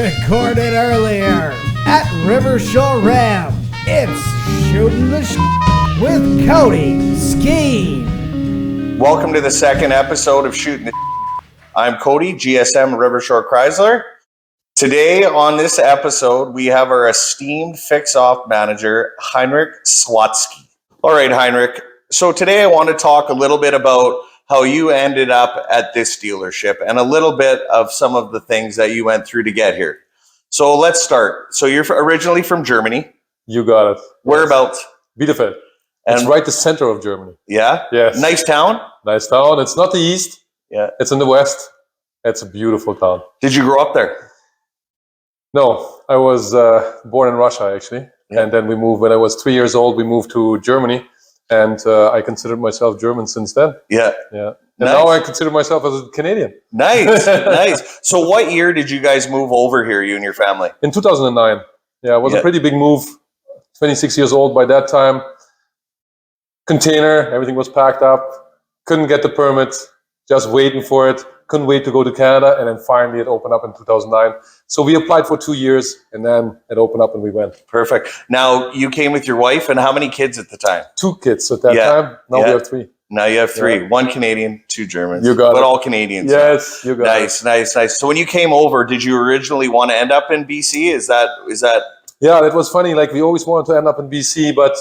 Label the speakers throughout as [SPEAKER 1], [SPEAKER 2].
[SPEAKER 1] Recorded earlier at Rivershore Ram. It's Shootin' the with Cody Skeen.
[SPEAKER 2] Welcome to the second episode of Shootin' the I'm Cody, GSM Rivershore Chrysler. Today on this episode, we have our esteemed fix-off manager, Heinrich Sawatzky. All right, Heinrich. So today I want to talk a little bit about how you ended up at this dealership and a little bit of some of the things that you went through to get here. So let's start. So you're originally from Germany.
[SPEAKER 3] You got it.
[SPEAKER 2] Whereabouts?
[SPEAKER 3] Bielefeld. It's right the center of Germany.
[SPEAKER 2] Yeah?
[SPEAKER 3] Yes.
[SPEAKER 2] Nice town?
[SPEAKER 3] Nice town. It's not the east.
[SPEAKER 2] Yeah.
[SPEAKER 3] It's in the west. It's a beautiful town.
[SPEAKER 2] Did you grow up there?
[SPEAKER 3] No, I was born in Russia, actually. Yeah. And then we moved, when I was 3 years old, we moved to Germany. And I considered myself German since then.
[SPEAKER 2] Yeah.
[SPEAKER 3] Yeah. And now I consider myself as a Canadian.
[SPEAKER 2] Nice, nice. So what year did you guys move over here, you and your family?
[SPEAKER 3] In 2009. Yeah, it was a pretty big move. 26 years old by that time. Container, everything was packed up. Couldn't get the permit, just waiting for it. Couldn't wait to go to Canada. And then finally it opened up in 2009. So we applied for 2 years and then it opened up and we went.
[SPEAKER 2] Perfect. Now you came with your wife and how many kids at the time?
[SPEAKER 3] 2 kids at that time. Now we have 3.
[SPEAKER 2] Now you have 3. 1 Canadian, 2 Germans.
[SPEAKER 3] You got it.
[SPEAKER 2] But all Canadians.
[SPEAKER 3] Yes, you got
[SPEAKER 2] it. Nice. So when you came over, did you originally want to end up in BC? Is that?
[SPEAKER 3] Yeah, that was funny. Like we always wanted to end up in BC, but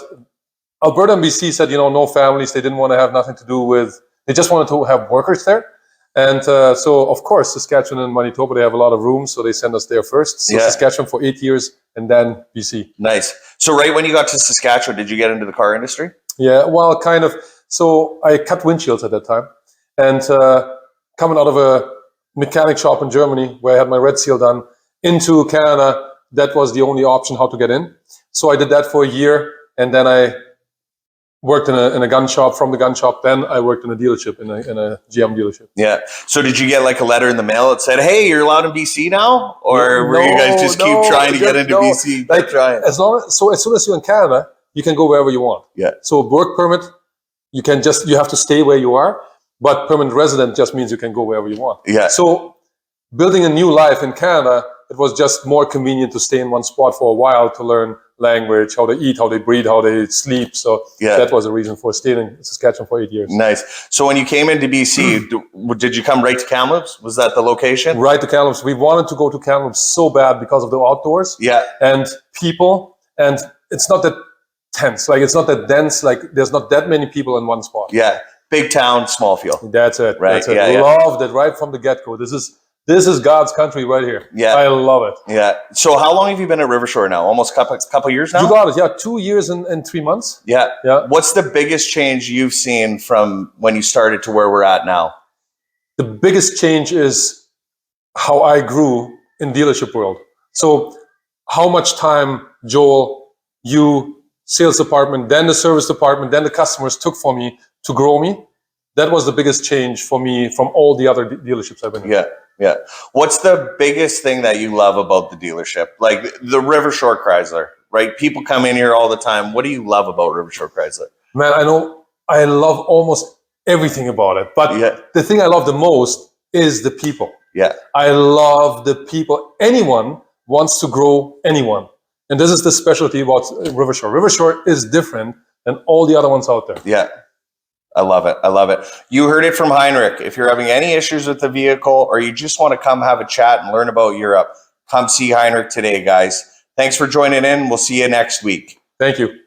[SPEAKER 3] Alberta and BC said, no families. They didn't want to have nothing to do with, they just wanted to have workers there. And so, of course, Saskatchewan and Manitoba, they have a lot of rooms, so they send us there first. So Saskatchewan for 8 years, and then BC.
[SPEAKER 2] Nice. So right when you got to Saskatchewan, did you get into the car industry?
[SPEAKER 3] Yeah, well, kind of. So I cut windshields at that time. And coming out of a mechanic shop in Germany, where I had my red seal done, into Canada, that was the only option how to get in. So I did that for a year, and then I worked in a gun shop. From the gun shop, then I worked in a dealership, in a GM dealership.
[SPEAKER 2] Yeah. So did you get like a letter in the mail that said, "Hey, you're allowed in BC now," or were you guys just keep trying to get into BC?
[SPEAKER 3] Like as soon as you're in Canada, you can go wherever you want.
[SPEAKER 2] Yeah.
[SPEAKER 3] So work permit, you have to stay where you are, but permanent resident just means you can go wherever you want.
[SPEAKER 2] Yeah.
[SPEAKER 3] So building a new life in Canada, it was just more convenient to stay in one spot for a while to learn language, how they eat, how they breathe, how they sleep. So that was the reason for staying in Saskatchewan for 8 years.
[SPEAKER 2] Nice. So when you came into BC, did you come right to Kamloops? Was that the location?
[SPEAKER 3] Right to Kamloops. We wanted to go to Kamloops so bad because of the outdoors.
[SPEAKER 2] Yeah.
[SPEAKER 3] And people, and it's not that tense. Like it's not that dense. Like there's not that many people in one spot.
[SPEAKER 2] Yeah. Big town, small feel.
[SPEAKER 3] That's it.
[SPEAKER 2] Right.
[SPEAKER 3] That's it. Loved it right from the get-go. This is God's country right here.
[SPEAKER 2] Yeah.
[SPEAKER 3] I love it.
[SPEAKER 2] Yeah. So how long have you been at Rivershore now? Almost a couple years now?
[SPEAKER 3] You got it. Yeah. 2 years and 3 months.
[SPEAKER 2] Yeah.
[SPEAKER 3] Yeah.
[SPEAKER 2] What's the biggest change you've seen from when you started to where we're at now?
[SPEAKER 3] The biggest change is how I grew in dealership world. So how much time Joel, you, sales department, then the service department, then the customers took for me to grow me. That was the biggest change for me from all the other dealerships I've been in.
[SPEAKER 2] Yeah. Yeah. What's the biggest thing that you love about the dealership? Like the Rivershore Chrysler, right? People come in here all the time. What do you love about Rivershore Chrysler?
[SPEAKER 3] Man, I know I love almost everything about it. But the thing I love the most is the people.
[SPEAKER 2] Yeah.
[SPEAKER 3] I love the people. Anyone wants to grow anyone. And this is the specialty about Rivershore. Rivershore is different than all the other ones out there.
[SPEAKER 2] Yeah. I love it. I love it. You heard it from Heinrich. If you're having any issues with the vehicle or you just want to come have a chat and learn about Europe, come see Heinrich today, guys. Thanks for joining in. We'll see you next week.
[SPEAKER 3] Thank you.